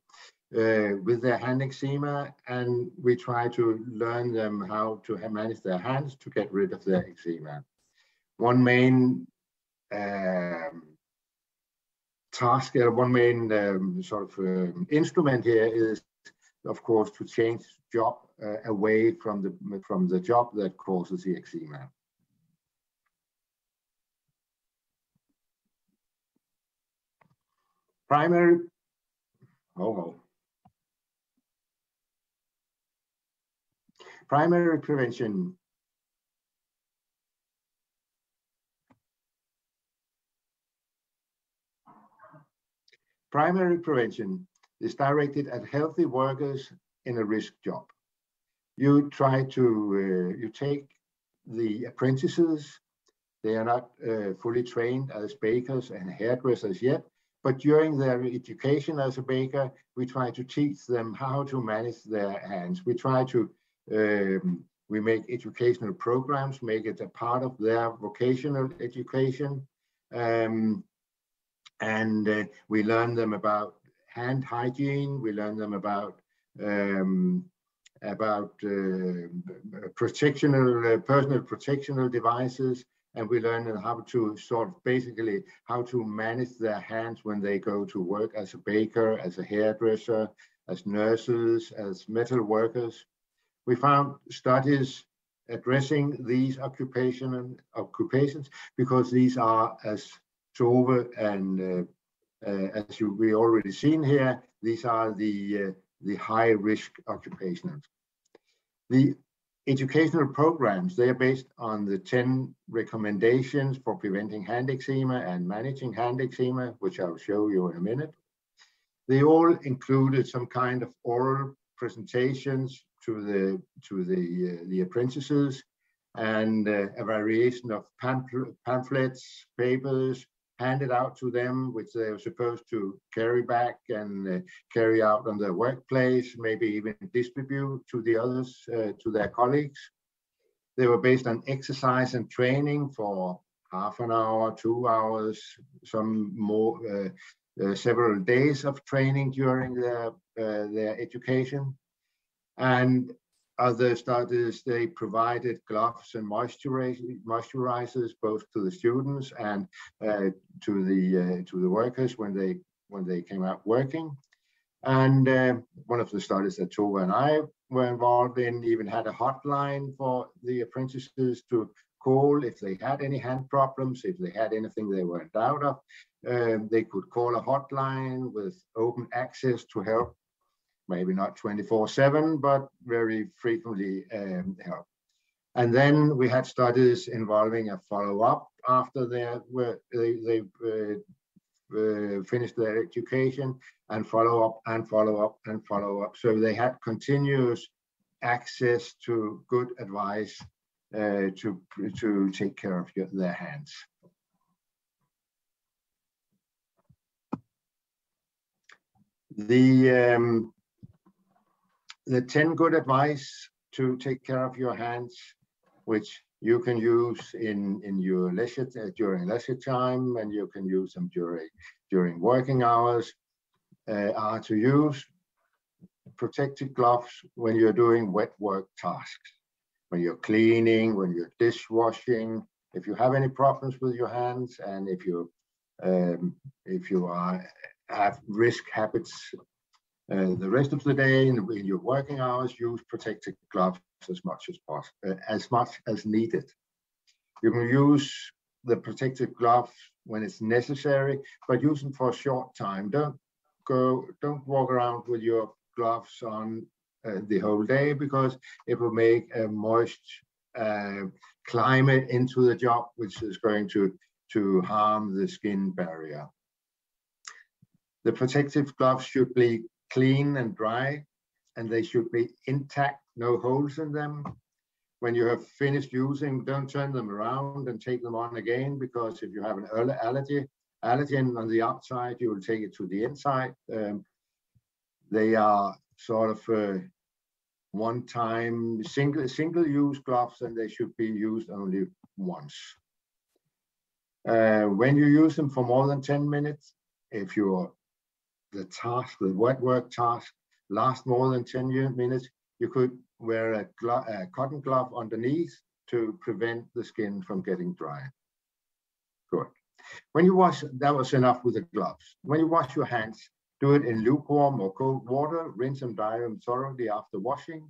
with their hand eczema, and we try to learn them how to manage their hands to get rid of their eczema. One main task, one main instrument here is, of course, to change job away from the job that causes the eczema. Primary prevention. Primary prevention is directed at healthy workers in a risk job. You try to, you take the apprentices, they are not fully trained as bakers and hairdressers yet, but during their education as a baker, we try to teach them how to manage their hands. We try to, we make educational programs, make it a part of their vocational education. And we learn them about hand hygiene. We learn them about personal protectional devices, and we learn them how to basically how to manage their hands when they go to work as a baker, as a hairdresser, as nurses, as metal workers. We found studies addressing these occupations because these are, as Tove and as we already seen here, these are the high-risk occupations. The educational programs, they are based on the 10 recommendations for preventing hand eczema and managing hand eczema, which I'll show you in a minute. They all included some kind of oral presentations to the apprentices and a variation of pamphlets, papers, handed out to them, which they were supposed to carry back and carry out on their workplace, maybe even distribute to the others, to their colleagues. They were based on exercise and training for half an hour, 2 hours, some more, several days of training during their education. And other studies, they provided gloves and moisturizers both to the students and to the workers when they came out working. And one of the studies that Tove and I were involved in even had a hotline for the apprentices to call if they had any hand problems, if they had anything they were in doubt of. They could call a hotline with open access to help, maybe not 24/7, but very frequently help. And then we had studies involving a follow-up after they finished their education, and follow up and follow up and follow up. So they had continuous access to good advice to take care of their hands. The 10 good advice to take care of your hands, which you can use in your leisure during leisure time, and you can use them during working hours, are to use protective gloves when you're doing wet work tasks, when you're cleaning, when you're dishwashing. If you have any problems with your hands, and if you have risk habits the rest of the day in your working hours, use protective gloves as much as possible, as much as needed. You can use the protective gloves when it's necessary, but use them for a short time. Don't walk around with your gloves on the whole day, because it will make a moist climate into the job, which is going to harm the skin barrier. The protective gloves should be clean and dry, and they should be intact, no holes in them. When you have finished using, don't turn them around and take them on again, because if you have an allergen on the outside, you will take it to the inside. They are sort of one-time single-use gloves, and they should be used only once. When you use them for more than 10 minutes, if the wet work task lasts more than 10 minutes, you could wear a cotton glove underneath to prevent the skin from getting dry. Good. When you wash, that was enough with the gloves. When you wash your hands, do it in lukewarm or cold water. Rinse and dry them thoroughly after washing.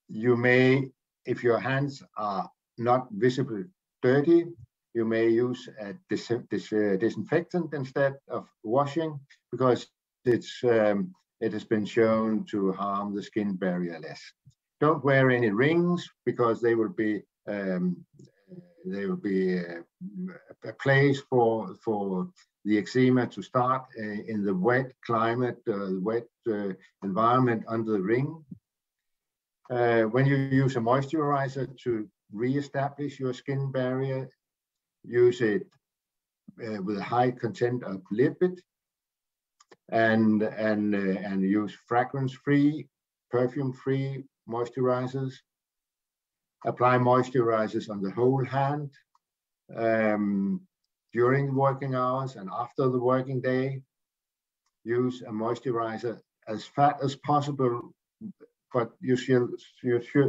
You may, if your hands are not visibly dirty, you may use a disinfectant instead of washing, because it has been shown to harm the skin barrier less. Don't wear any rings, because they will be a place for the eczema to start in the wet climate, wet environment under the ring. When you use a moisturizer to re-establish your skin barrier, use it with a high content of lipid, and use fragrance-free, perfume-free moisturizers. Apply moisturizers on the whole hand during working hours and after the working day. Use a moisturizer as fat as possible, but you should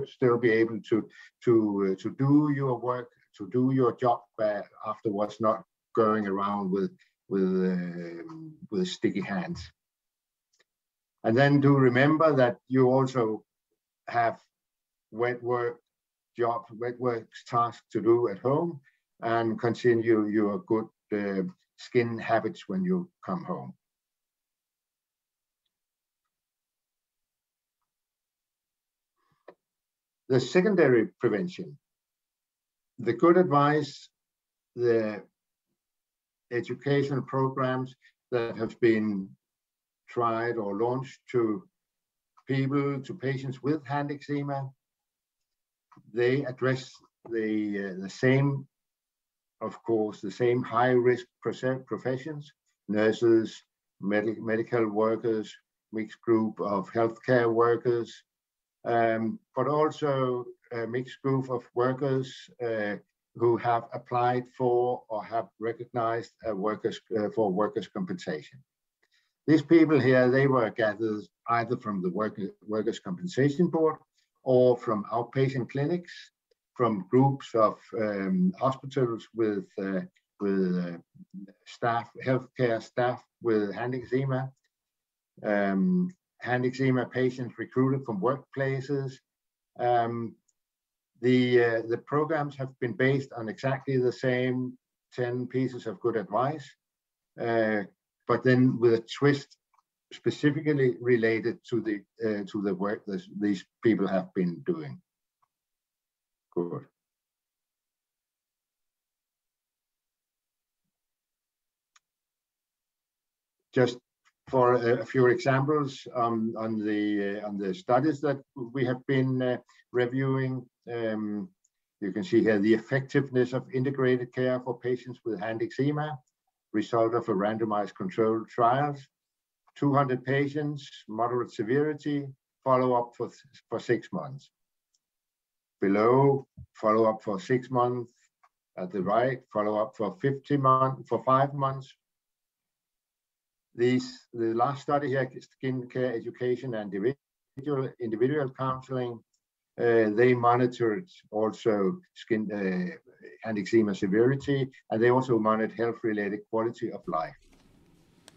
still be able to do your work, to do your job afterwards, not going around with sticky hands. And then do remember that you also have wet work tasks to do at home, and continue your good skin habits when you come home. The secondary prevention, the good advice, the educational programs that have been tried or launched to patients with hand eczema, they address the same, of course, the same high-risk professions: nurses, medical workers, mixed group of healthcare workers, but also a mixed group of workers who have applied for or have recognized for workers' compensation. These people here, they were gathered either from the Workers' Compensation Board or from outpatient clinics, from groups of hospitals with staff, healthcare staff with handeksem, handeksem patients recruited from workplaces. The programs have been based on exactly the same 10 pieces of good advice, but then with a twist specifically related to the work that these people have been doing. Good. Just for a few examples on the studies that we have been reviewing, you can see here the effectiveness of integrated care for patients with handeksem, result of a randomized controlled trials, 200 patients, moderate severity, follow-up for 6 months. Below, follow-up for 6 months. At the right, follow-up for 5 months. The last study here, skin care education and individual counseling, they monitored also handeksem severity, and they also monitored health-related quality of life.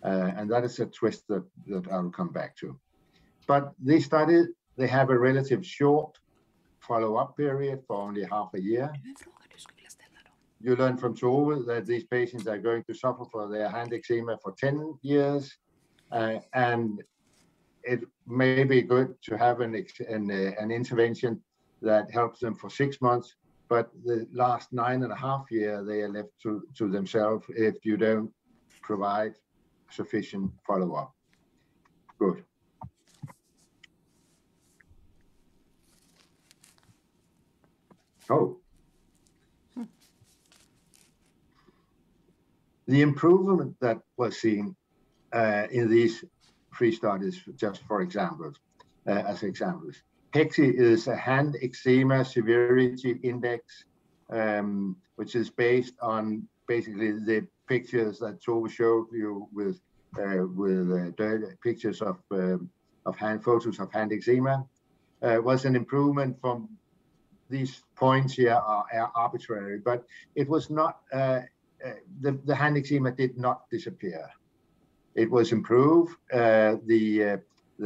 And that is a twist that I'll come back to. But these studies, they have a relative short follow-up period for only half a year. You learn from Tove that these patients are going to suffer for their handeksem for 10 years, and it may be good to have an intervention that helps them for 6 months, but the last 9.5 years, they are left to themselves if you don't provide sufficient follow-up. Good. Oh. The improvement that was seen in these 3 studies, just for examples, as examples. HEXI is a handeksem severity index, which is based on basically the pictures that Tove showed you with pictures of photos of handeksem. Was an improvement from these points here are arbitrary, but it was not. The handeksem did not disappear. It was improved. The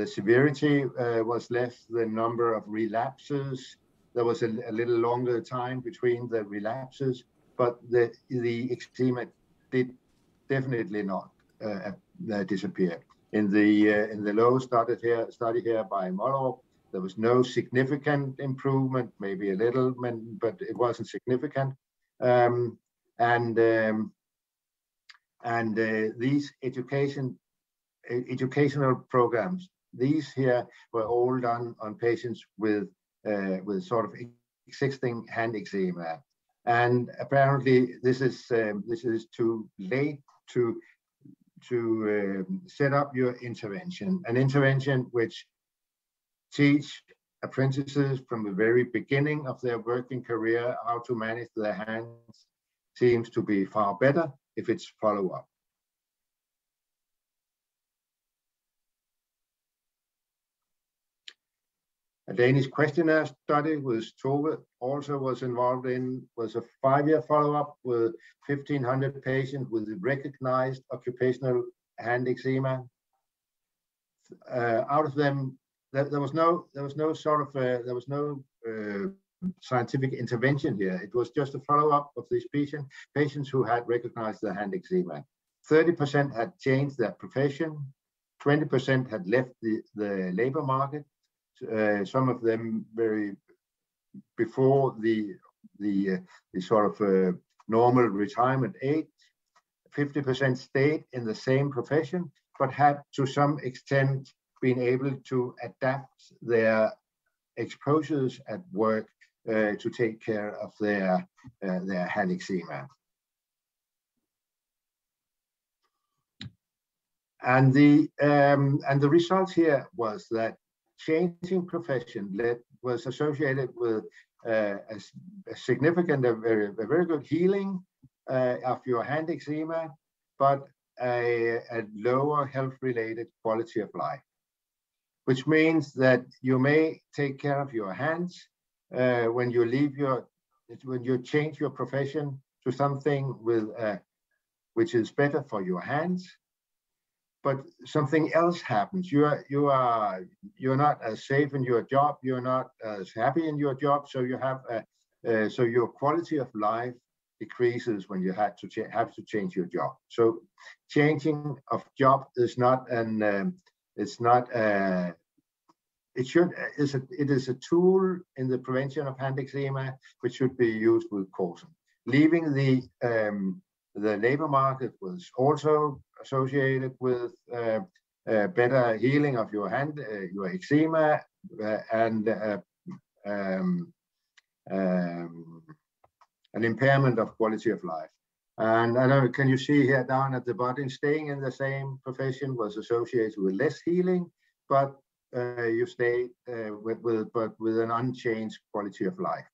severity was less. The number of relapses, there was a little longer time between the relapses, but the eczema did definitely not disappear. In the low study here by Molov, there was no significant improvement, maybe a little, but it wasn't significant. These educational programs, these here were all done on patients with sort of existing handeksem, and apparently this is too late to set up your intervention. An intervention which teach apprentices from the very beginning of their working career how to manage their hands seems to be far better if it's follow-up. A Danish questionnaire study with Tove also was involved in, was a 5-year follow-up with 1,500 patients with recognized occupational handeksem. Out of them, there was no scientific intervention here. It was just a follow-up of these patients who had recognized the handeksem. 30% had changed their profession, 20% had left the labor market. Some of them very before the sort of normal retirement age. 50% stayed in the same profession, but had to some extent been able to adapt their exposures at work to take care of their handeksem. And the results here was that changing profession was associated with significant, a very good healing of your hand eczema, but a lower health-related quality of life, which means that you may take care of your hands when you change your profession to something which is better for your hands, but something else happens. You're not as safe in your job. You're not as happy in your job. So so your quality of life decreases when you have to change your job. So changing of job is not it is a tool in the prevention of hand eczema, which should be used with caution. Leaving the labor market was also associated with better healing of your hand, your eczema, and an impairment of quality of life. And I know, can you see here down at the bottom, staying in the same profession was associated with less healing, but you stay with an unchanged quality of life.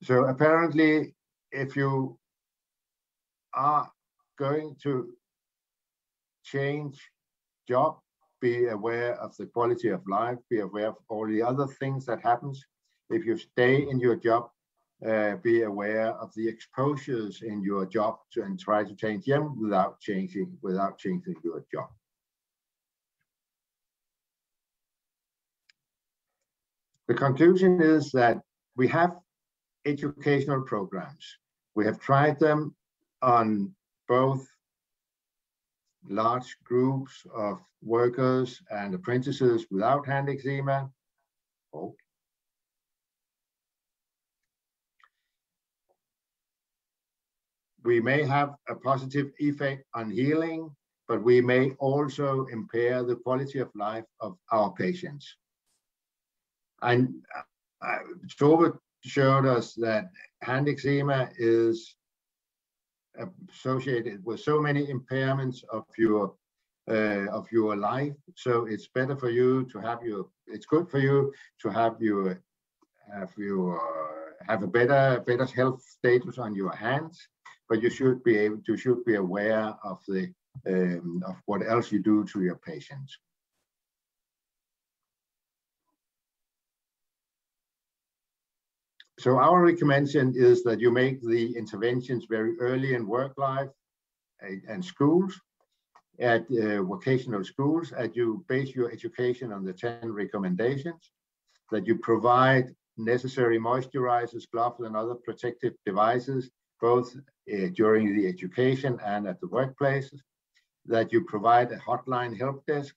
So apparently, if you are going to change job, be aware of the quality of life, be aware of all the other things that happens. If you stay in your job, be aware of the exposures in your job and try to change them without changing your job. The conclusion is that we have educational programs. We have tried them on both large groups of workers and apprentices without hand eczema. We may have a positive effect on healing, but we may also impair the quality of life of our patients. And Tove showed us that hand eczema is associated with so many impairments of your life. So it's better for you to have it's good for you to have a better health status on your hands, but you should be aware of of what else you do to your patients. So our recommendation is that you make the interventions very early in work life and schools, at vocational schools, that you base your education on the 10 recommendations, that you provide necessary moisturizers, gloves, and other protective devices, both during the education and at the workplaces, that you provide a hotline help desk,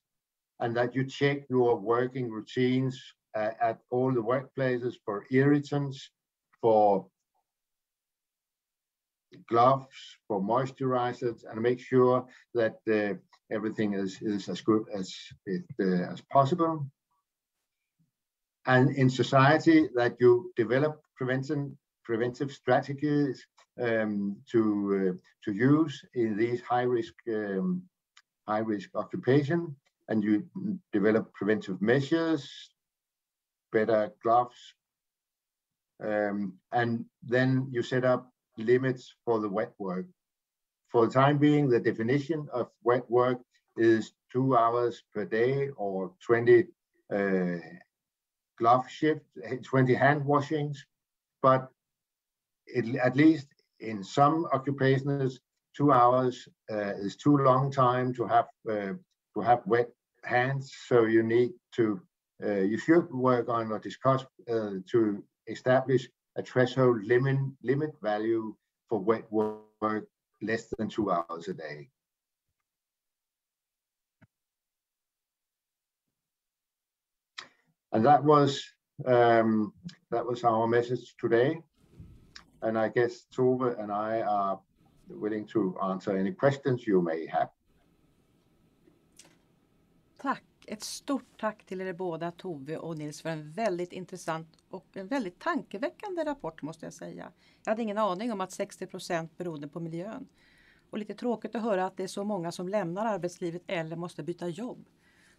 and that you check your working routines at all the workplaces for irritants, for gloves, for moisturizers, and make sure that everything is as good as possible. And in society, that you develop preventive strategies to use in these high risk occupation, and you develop preventive measures, better gloves, and then you set up limits for the wet work. For the time being, the definition of wet work is 2 hours per day or 20 glove shifts, 20 hand washings, but at least in some occupations, 2 hours is too long time to have wet hands. So you need to you should work on or discuss to establish a threshold limit value for wet work less than 2 hours a day. And that was our message today. And I guess Tove and I are willing to answer any questions you may have. Tack. Ett stort tack till er båda, Tove och Nils, för en väldigt intressant och en väldigt tankeväckande rapport, måste jag säga. Jag hade ingen aning om att 60% berodde på miljön. Och lite tråkigt att höra att det är så många som lämnar arbetslivet eller måste byta jobb.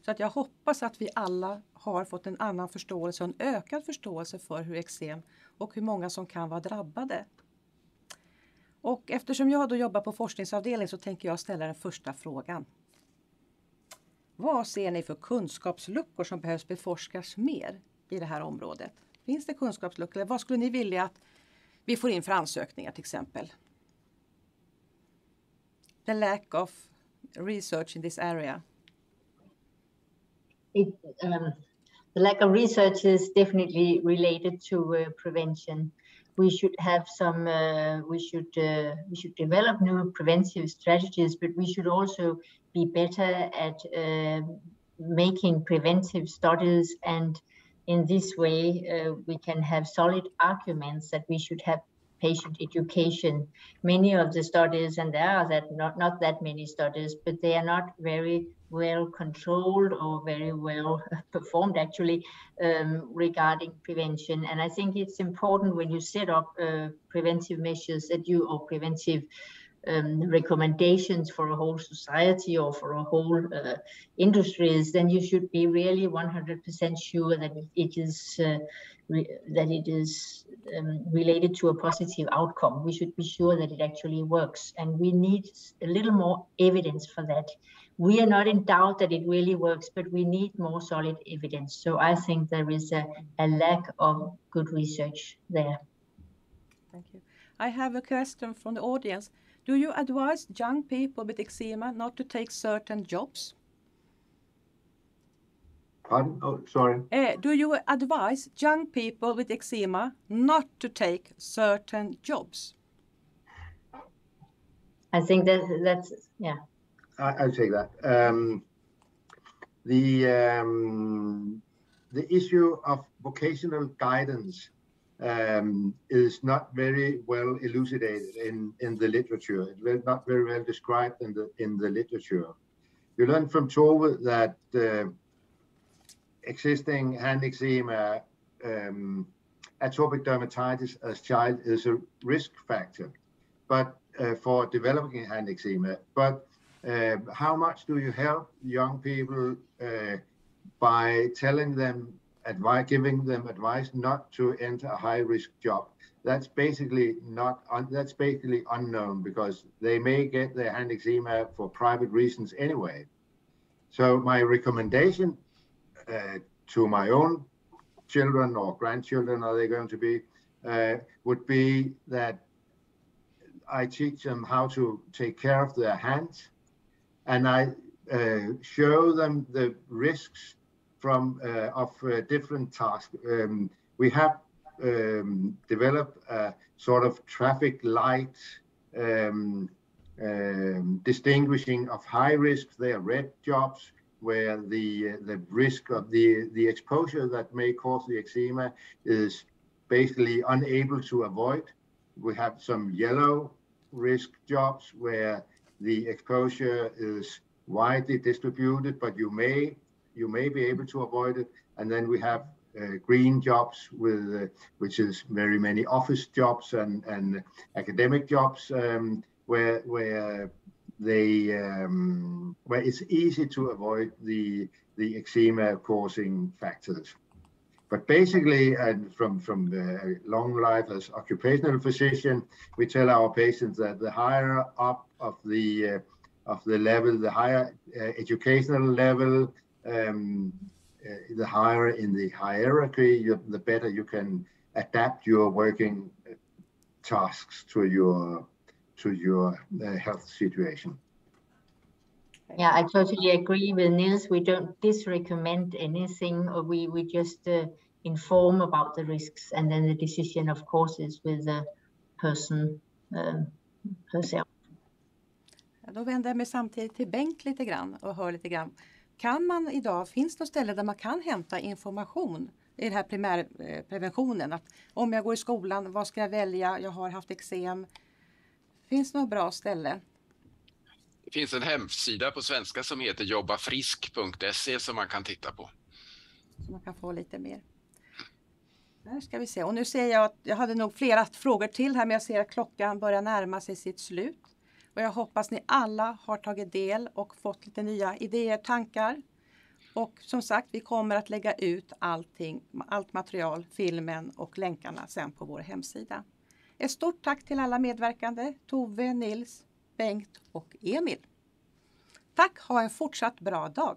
Så att jag hoppas att vi alla har fått en annan förståelse och en ökad förståelse för hur eksem och hur många som kan vara drabbade. Och eftersom jag då jobbar på forskningsavdelning så tänker jag ställa den första frågan. Vad ser ni för kunskapsluckor som behövs beforskas mer i det här området? Finns det kunskapsluckor? Eller vad skulle ni vilja att vi får in för ansökningar till exempel? The lack of research in this area. The lack of research is definitely related to prevention. We should have some. We should develop new preventive strategies, but we should also be better at making preventive studies. And in this way, we can have solid arguments that we should have patient education. Many of the studies, and there are not that many studies, but they are not very well controlled or very well performed actually regarding prevention. And I think it's important when you set up preventive measures that you, or preventive recommendations for a whole society or for a whole industries, then you should be really 100% sure that it is related to a positive outcome. We should be sure that it actually works, and we need a little more evidence for that. We are not in doubt that it really works, but we need more solid evidence. So I think there is a lack of good research there. Thank you. I have a question from the audience. Do you advise young people with eczema not to take certain jobs? Pardon? Oh, sorry. Do you advise young people with eczema not to take certain jobs? I think that's yeah. I'll take that. The issue of vocational guidance is not very well elucidated in the literature. It's not very well described in the literature. You learn from Tove that existing hand eczema, atopic dermatitis as child is a risk factor, but for developing hand eczema. But how much do you help young people by telling them, giving them advice not to enter a high-risk job? That's basically unknown, because they may get their hand eczema for private reasons anyway. So my recommendation to my own children or grandchildren, are they going to be, would be that I teach them how to take care of their hands, and I show them the risks of different tasks. We have developed a sort of traffic light distinguishing of high risk. They are red jobs, where the risk of the exposure that may cause the eczema is basically unable to avoid. We have some yellow risk jobs where the exposure is widely distributed, but you may be able to avoid it. And then we have green jobs, which is very many office jobs and academic jobs, where it's easy to avoid the eczema causing factors. But basically, and from long life as occupational physician, we tell our patients that the higher up of the level, the higher educational level, the higher in the hierarchy, the better you can adapt your working tasks to your health situation. Yeah, I totally agree with Niels. We don't disrecommend anything, or we just inform about the risks, and then the decision, of course, is with the person herself. Då vänder jag mig samtidigt till Bengt lite grann och hör lite grann. Kan man idag, finns det något ställe där man kan hämta information i den här primärpreventionen? Att om jag går i skolan, vad ska jag välja? Jag har haft eksem. Finns det något bra ställe? Det finns en hemsida på svenska som heter jobbafrisk.se som man kan titta på. Så man kan få lite mer. Där ska vi se. Och nu ser jag att jag hade nog flera frågor till här, men jag ser att klockan börjar närma sig sitt slut. Och jag hoppas ni alla har tagit del och fått lite nya idéer, tankar. Och som sagt, vi kommer att lägga ut allt material, filmen och länkarna sen på vår hemsida. Ett stort tack till alla medverkande, Tove, Nils, Bengt och Emil. Tack, ha en fortsatt bra dag!